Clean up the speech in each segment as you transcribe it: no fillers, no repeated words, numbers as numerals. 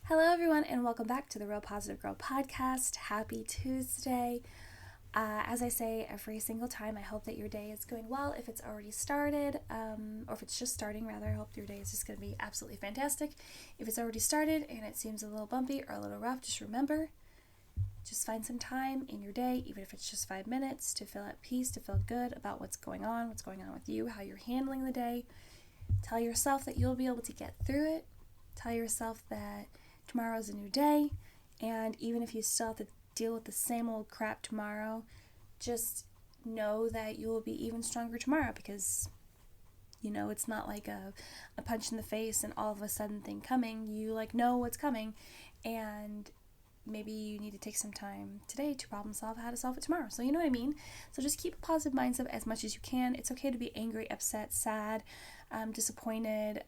Hello, everyone, and welcome back to the Real Positive Girl podcast. Happy Tuesday. As I say every single time, I hope that your day is going well. If it's already started, or if it's just starting, rather, I hope your day is just going to be absolutely fantastic. If it's already started and it seems a little bumpy or a little rough, just remember, just find some time in your day, even if it's just 5 minutes, to feel at peace, to feel good about what's going on with you, how you're handling the day. Tell yourself that you'll be able to get through it. Tell yourself that tomorrow's a new day, and even if you still have to deal with the same old crap tomorrow, just know that you will be even stronger tomorrow because, it's not like a punch in the face and all of a sudden thing coming. You know what's coming, and maybe you need to take some time today to problem solve how to solve it tomorrow. So you know what I mean? So just keep a positive mindset as much as you can. It's okay to be angry, upset, sad, disappointed,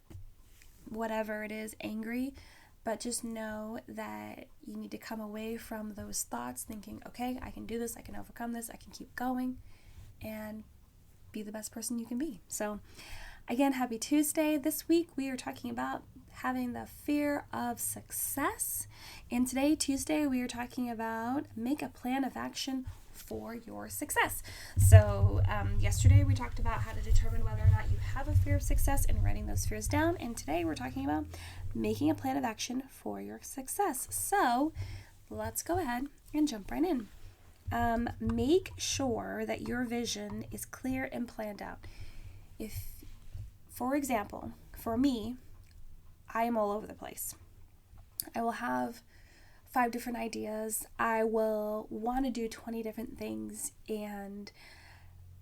whatever it is, angry. But just know that you need to come away from those thoughts thinking, okay, I can do this, I can overcome this, I can keep going, and be the best person you can be. So again, happy Tuesday. This week we are talking about having the fear of success. And today, Tuesday, we are talking about make a plan of action for your success. So yesterday we talked about how to determine whether or not you have a fear of success and writing those fears down. And today we're talking about making a plan of action for your success. So let's go ahead and jump right in. Make sure that your vision is clear and planned out. If, for example, for me, I am all over the place. I will have 5 different ideas. I will want to do 20 different things, and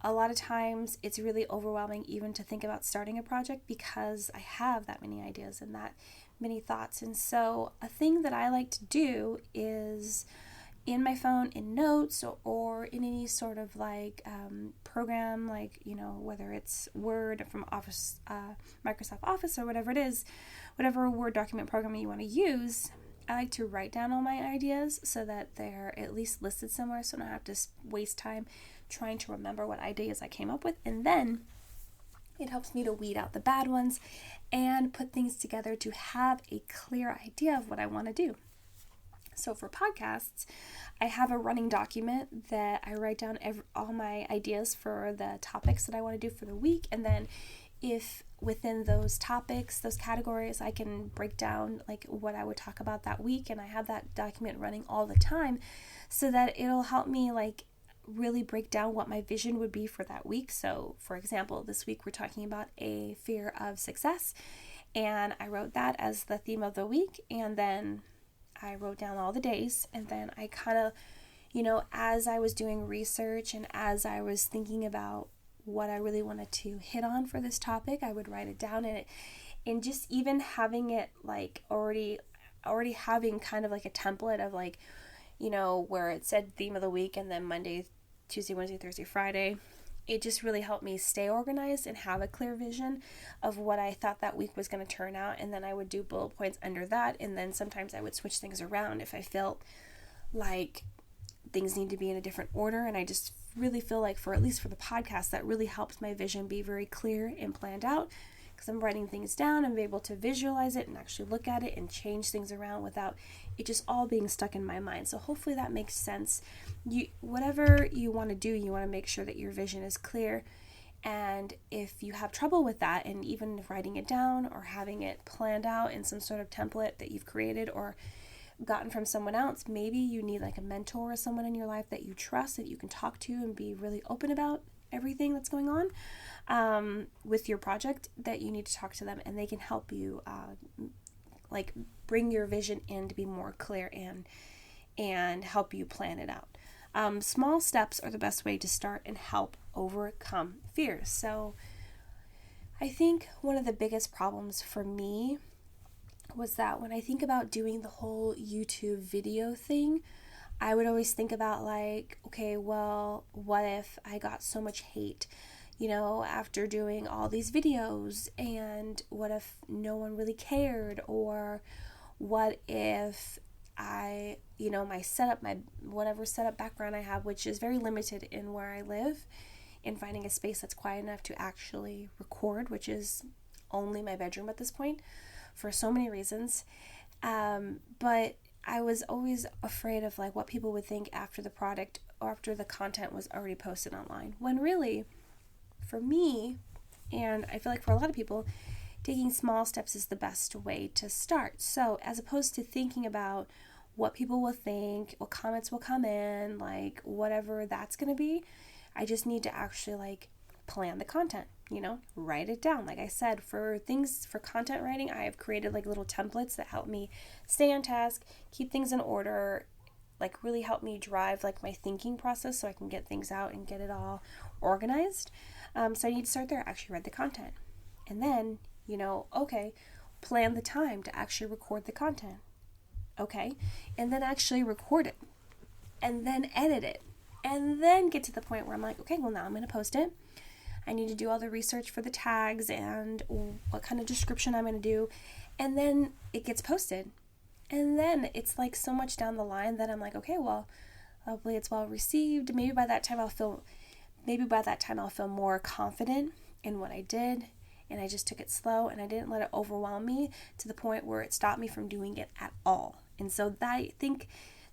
a lot of times it's really overwhelming even to think about starting a project because I have that many ideas and that many thoughts. And so a thing that I like to do is in my phone, in notes, or in any sort of program, whether it's Word from Office, Microsoft Office, or whatever it is, whatever Word document program you want to use, I like to write down all my ideas so that they're at least listed somewhere so I don't have to waste time trying to remember what ideas I came up with. And then it helps me to weed out the bad ones and put things together to have a clear idea of what I want to do. So for podcasts, I have a running document that I write down all my ideas for the topics that I want to do for the week. And then if within those topics, those categories, I can break down what I would talk about that week. And I have that document running all the time so that it'll help me really break down what my vision would be for that week. So for example, this week we're talking about a fear of success, and I wrote that as the theme of the week. And then I wrote down all the days, and then I kind of, as I was doing research and as I was thinking about what I really wanted to hit on for this topic, I would write it down, and just even having it already having kind of a template of where it said theme of the week and then Monday, Tuesday, Wednesday, Thursday, Friday. It just really helped me stay organized and have a clear vision of what I thought that week was going to turn out. And then I would do bullet points under that. And then sometimes I would switch things around if I felt like things need to be in a different order. And I just really feel like at least for the podcast, that really helps my vision be very clear and planned out because I'm writing things down and be able to visualize it and actually look at it and change things around without it just all being stuck in my mind. So hopefully that makes sense. Whatever you want to do, you want to make sure that your vision is clear. And if you have trouble with that, and even writing it down or having it planned out in some sort of template that you've created or gotten from someone else, maybe you need a mentor or someone in your life that you trust that you can talk to and be really open about everything that's going on with your project, that you need to talk to them and they can help you bring your vision in to be more clear and help you plan it out. Small steps are the best way to start and help overcome fears. So I think one of the biggest problems for me was that when I think about doing the whole YouTube video thing, I would always think about okay, well, what if I got so much hate, after doing all these videos, and what if no one really cared, or what if my whatever setup background I have, which is very limited in where I live, in finding a space that's quiet enough to actually record, which is only my bedroom at this point for so many reasons. But I was always afraid of like what people would think after the product or after the content was already posted online. When really, for me, and I feel like for a lot of people, taking small steps is the best way to start. So as opposed to thinking about what people will think, what comments will come in, like whatever that's going to be, I just need to actually like plan the content, write it down. Like I said, for content writing, I have created like little templates that help me stay on task, keep things in order, like really help me drive like my thinking process so I can get things out and get it all organized. So I need to start there, actually write the content. And then, okay, plan the time to actually record the content. Okay. And then actually record it. And then edit it. And then get to the point where I'm like, okay, well now I'm going to post it. I need to do all the research for the tags and what kind of description I'm going to do. And then it gets posted. And then it's like so much down the line that I'm like, okay, well, hopefully it's well received. Maybe by that time I'll feel more confident in what I did. And I just took it slow and I didn't let it overwhelm me to the point where it stopped me from doing it at all. And so I think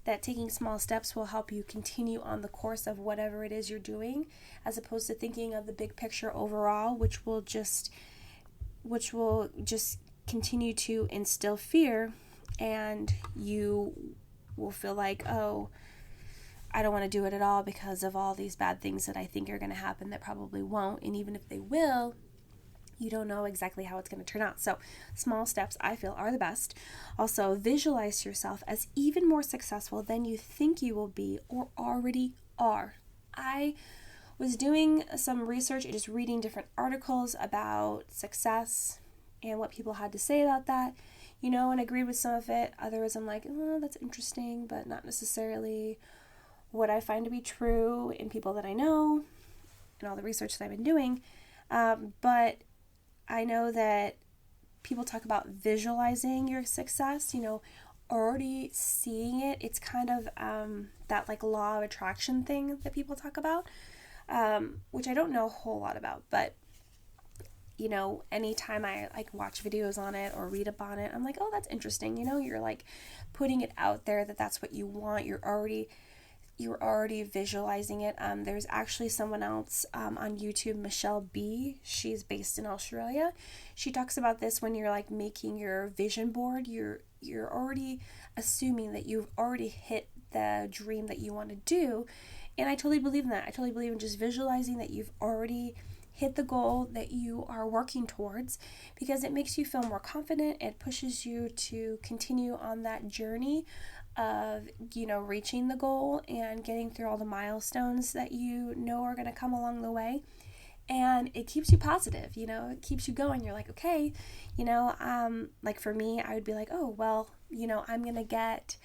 that taking small steps will help you continue on the course of whatever it is you're doing, as opposed to thinking of the big picture overall, which will just continue to instill fear, and you will feel like, oh, I don't want to do it at all because of all these bad things that I think are going to happen that probably won't. And even if they will, you don't know exactly how it's going to turn out. So small steps, I feel, are the best. Also, visualize yourself as even more successful than you think you will be or already are. I was doing some research and just reading different articles about success and what people had to say about that, and agreed with some of it. Others I'm like, oh, that's interesting, but not necessarily what I find to be true in people that I know and all the research that I've been doing. But I know that people talk about visualizing your success, already seeing it. It's kind of that like law of attraction thing that people talk about, which I don't know a whole lot about, but anytime I like watch videos on it or read up on it, I'm like, oh, that's interesting. You're like putting it out there that that's what you want. You're already visualizing it. There's actually someone else on YouTube, Michelle B. She's based in Australia. She talks about this when you're like making your vision board. You're already assuming that you've already hit the dream that you want to do, and I totally believe in that. I totally believe in just visualizing that you've already hit the goal that you are working towards, because it makes you feel more confident. It pushes you to continue on that journey of reaching the goal and getting through all the milestones that are going to come along the way. And it keeps you positive, it keeps you going. You're like, okay, like for me, I would be like, oh, well, I'm going to get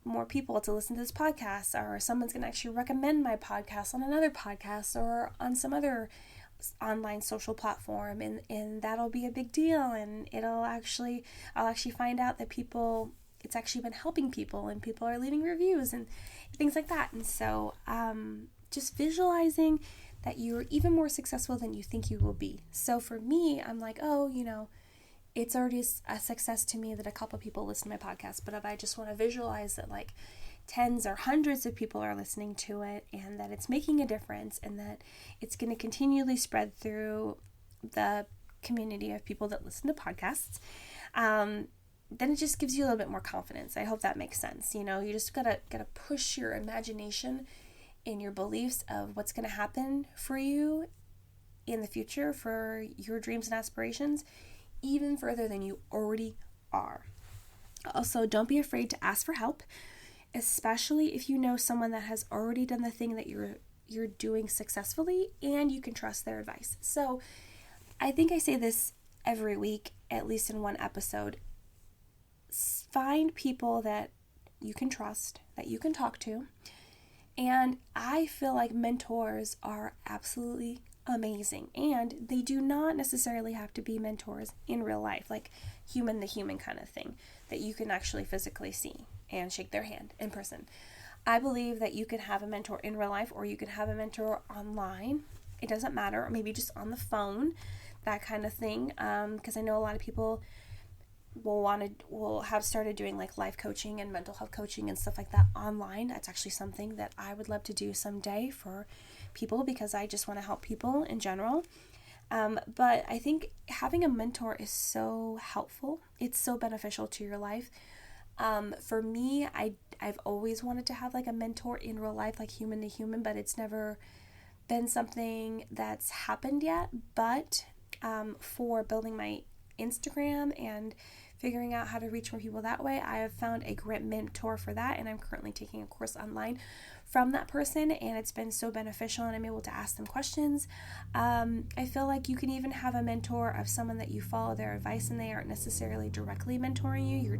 more people to listen to this podcast, or someone's going to actually recommend my podcast on another podcast or on some other online social platform, and that'll be a big deal, and I'll actually find out that it's actually been helping people, and people are leaving reviews and things like that. And so just visualizing that you're even more successful than you think you will be. So for me, I'm like, oh, it's already a success to me that a couple people listen to my podcast, but if I just want to visualize that like tens or hundreds of people are listening to it, and that it's making a difference, and that it's going to continually spread through the community of people that listen to podcasts, then it just gives you a little bit more confidence. I hope that makes sense. You just gotta push your imagination and your beliefs of what's going to happen for you in the future for your dreams and aspirations even further than you already are. Also, don't be afraid to ask for help, especially if you know someone that has already done the thing that you're doing successfully and you can trust their advice. So I think I say this every week, at least in one episode. Find people that you can trust, that you can talk to. And I feel like mentors are absolutely amazing, and they do not necessarily have to be mentors in real life, like human to human kind of thing that you can actually physically see and shake their hand in person. I believe that you can have a mentor in real life, or you can have a mentor online. It doesn't matter, or maybe just on the phone, that kind of thing, because I know a lot of people will have started doing like life coaching and mental health coaching and stuff like that online. That's actually something that I would love to do someday for people, because I just want to help people in general. But I think having a mentor is so helpful. It's so beneficial to your life. For me, I've always wanted to have like a mentor in real life, like human to human, but it's never been something that's happened yet. But for building my Instagram and figuring out how to reach more people that way, I have found a great mentor for that, and I'm currently taking a course online from that person, and it's been so beneficial, and I'm able to ask them questions. I feel like you can even have a mentor of someone that you follow their advice, and they aren't necessarily directly mentoring you.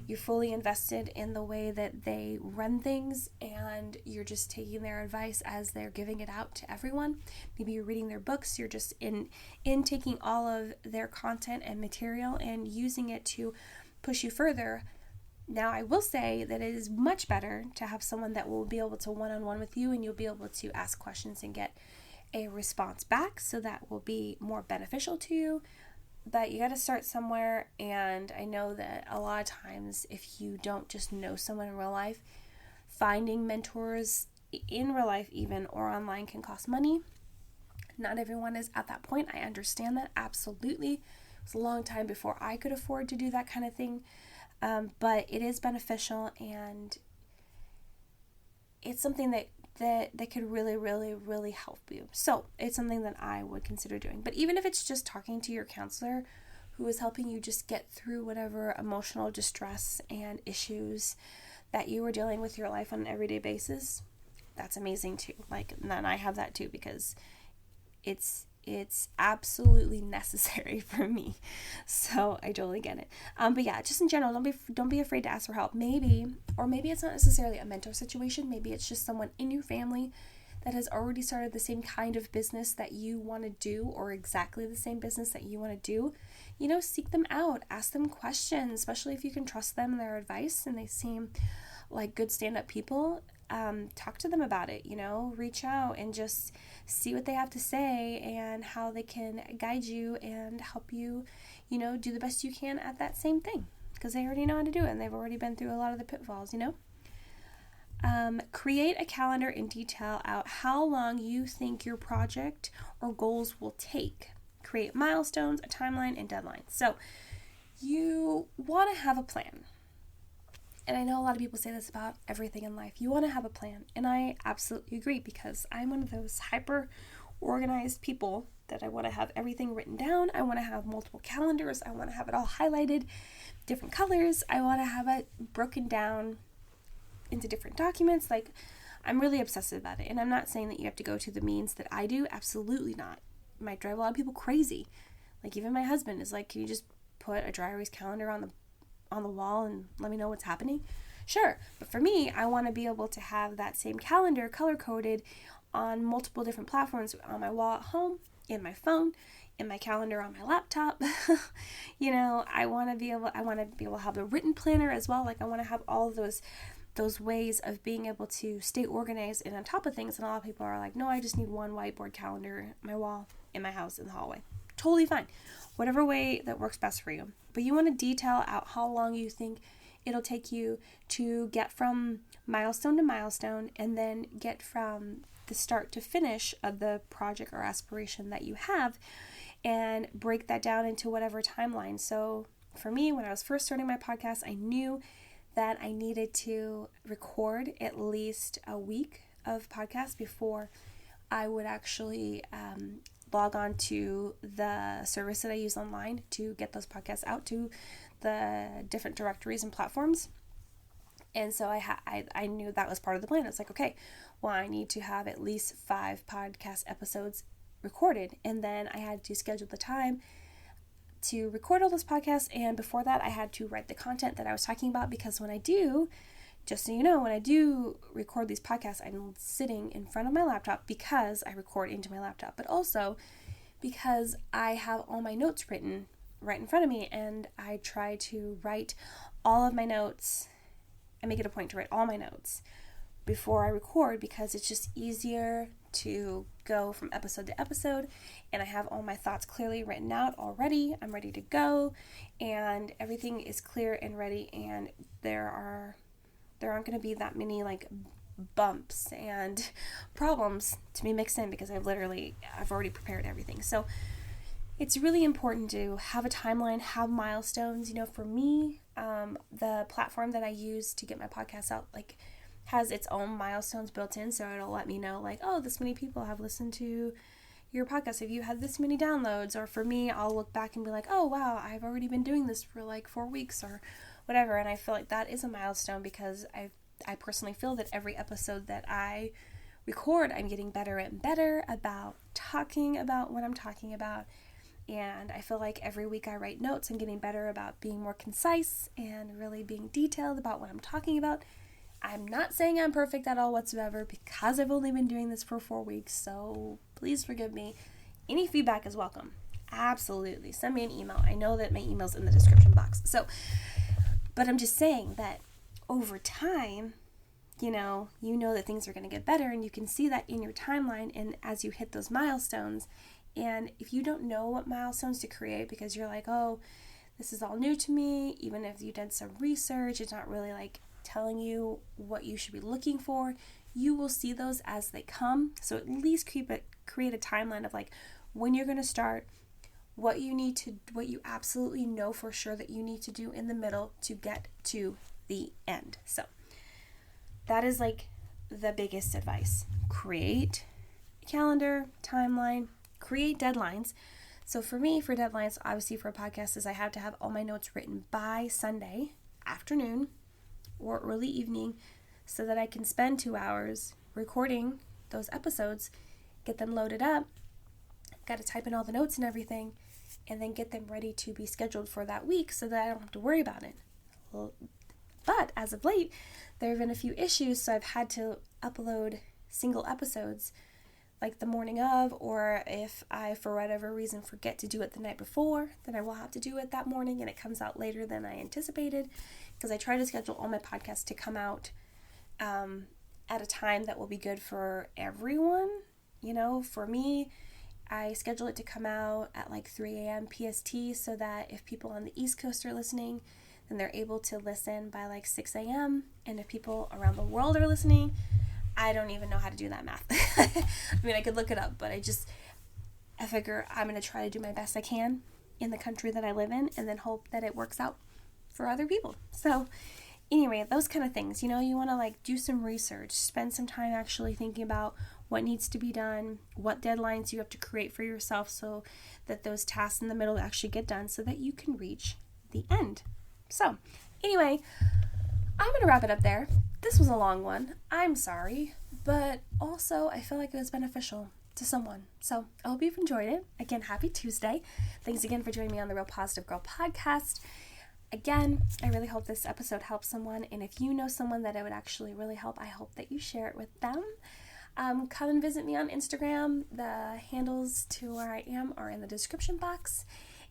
You're fully invested in the way that they run things, and you're just taking their advice as they're giving it out to everyone. Maybe you're reading their books. You're just in taking all of their content and material and using it to push you further. Now, I will say that it is much better to have someone that will be able to one-on-one with you, and you'll be able to ask questions and get a response back, so that will be more beneficial to you. But you got to start somewhere, and I know that a lot of times if you don't just know someone in real life, finding mentors in real life even or online can cost money. Not everyone is at that point. I understand that, absolutely. It was a long time before I could afford to do that kind of thing, but it is beneficial, and it's something that could really, really, really help you. So it's something that I would consider doing. But even if it's just talking to your counselor who is helping you just get through whatever emotional distress and issues that you are dealing with your life on an everyday basis, that's amazing too. Like, and then I have that too, because it's absolutely necessary for me. So I totally get it. But yeah, just in general, don't be afraid to ask for help. Maybe it's not necessarily a mentor situation. Maybe it's just someone in your family that has already started the same kind of business that you want to do, or exactly the same business that you want to do. Seek them out, ask them questions, especially if you can trust them and their advice and they seem like good stand-up people. Talk to them about it, reach out and just see what they have to say and how they can guide you and help you, do the best you can at that same thing, because they already know how to do it and they've already been through a lot of the pitfalls, Create a calendar and detail out how long you think your project or goals will take. Create milestones, a timeline, and deadlines. So you want to have a plan. And I know a lot of people say this about everything in life. You want to have a plan. And I absolutely agree, because I'm one of those hyper organized people that I want to have everything written down. I want to have multiple calendars. I want to have it all highlighted, different colors. I want to have it broken down into different documents. Like, I'm really obsessive about it. And I'm not saying that you have to go to the means that I do. Absolutely not. It might drive a lot of people crazy. Like, even my husband is like, can you just put a dry erase calendar on the wall and let me know what's happening? Sure. But for me, I want to be able to have that same calendar color-coded on multiple different platforms, on my wall at home, in my phone, in my calendar on my laptop. I want to be able to have the written planner as well. Like, I want to have all of those ways of being able to stay organized and on top of things. And a lot of people are like, no, I just need one whiteboard calendar, my wall, in my house, in the hallway. Totally fine. Whatever way that works best for you. But you want to detail out how long you think it'll take you to get from milestone to milestone, and then get from the start to finish of the project or aspiration that you have, and break that down into whatever timeline. So for me, when I was first starting my podcast, I knew that I needed to record at least a week of podcasts before I would actually log on to the service that I use online to get those podcasts out to the different directories and platforms. And so I knew that was part of the plan. It's like, okay, well, I need to have at least 5 podcast episodes recorded. And then I had to schedule the time to record all those podcasts. And before that, I had to write the content that I was talking about, because when I do, just so you know, when I do record these podcasts, I'm sitting in front of my laptop, because I record into my laptop, but also because I have all my notes written right in front of me, and I try to write all of my notes. I make it a point to write all my notes before I record, because it's just easier to go from episode to episode, and I have all my thoughts clearly written out already. I'm ready to go, and everything is clear and ready, and there aren't going to be that many like bumps and problems to be mixed in, because I've already prepared everything. So it's really important to have a timeline, have milestones. For me, the platform that I use to get my podcast out, like, has its own milestones built in, so it'll let me know, like, oh, this many people have listened to your podcast, if you had this many downloads. Or for me, I'll look back and be like, oh wow, I've already been doing this for like 4 weeks or whatever, and I feel like that is a milestone, because I personally feel that every episode that I record, I'm getting better and better about talking about what I'm talking about. And I feel like every week I write notes, I'm getting better about being more concise and really being detailed about what I'm talking about. I'm not saying I'm perfect at all whatsoever, because I've only been doing this for 4 weeks, so please forgive me. Any feedback is welcome. Absolutely. Send me an email. I know that my email's in the description box. But I'm just saying that over time, you know that things are going to get better, and you can see that in your timeline and as you hit those milestones. And if you don't know what milestones to create, because you're like, oh, this is all new to me, even if you did some research, it's not really like telling you what you should be looking for, you will see those as they come. So at least create a timeline of like when you're going to start, what you absolutely know for sure that you need to do in the middle to get to the end. So that is like the biggest advice. Create a calendar, timeline, create deadlines. So for me, for deadlines, obviously for a podcast, is I have to have all my notes written by Sunday afternoon or early evening, so that I can spend 2 hours recording those episodes, get them loaded up, got to type in all the notes and everything, and then get them ready to be scheduled for that week, so that I don't have to worry about it. But as of late, there have been a few issues, so I've had to upload single episodes like the morning of, or if I, for whatever reason, forget to do it the night before, then I will have to do it that morning, and it comes out later than I anticipated, because I try to schedule all my podcasts to come out at a time that will be good for everyone. For me, I schedule it to come out at like 3 a.m. PST, so that if people on the East Coast are listening, then they're able to listen by like 6 a.m. And if people around the world are listening, I don't even know how to do that math. I mean, I could look it up, but I figure I'm going to try to do my best I can in the country that I live in, and then hope that it works out for other people. So anyway, those kind of things, you want to like do some research, spend some time actually thinking about what needs to be done, what deadlines you have to create for yourself, so that those tasks in the middle actually get done, so that you can reach the end. So anyway, I'm going to wrap it up there. This was a long one. I'm sorry, but also I feel like it was beneficial to someone. So I hope you've enjoyed it. Again, happy Tuesday. Thanks again for joining me on the Real Positive Girl podcast. Again, I really hope this episode helps someone, and if you know someone that it would actually really help, I hope that you share it with them. Come and visit me on Instagram. The handles to where I am are in the description box.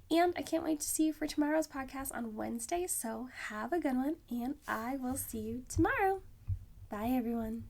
And I can't wait to see you for tomorrow's podcast on Wednesday. So have a good one, and I will see you tomorrow. Bye, everyone.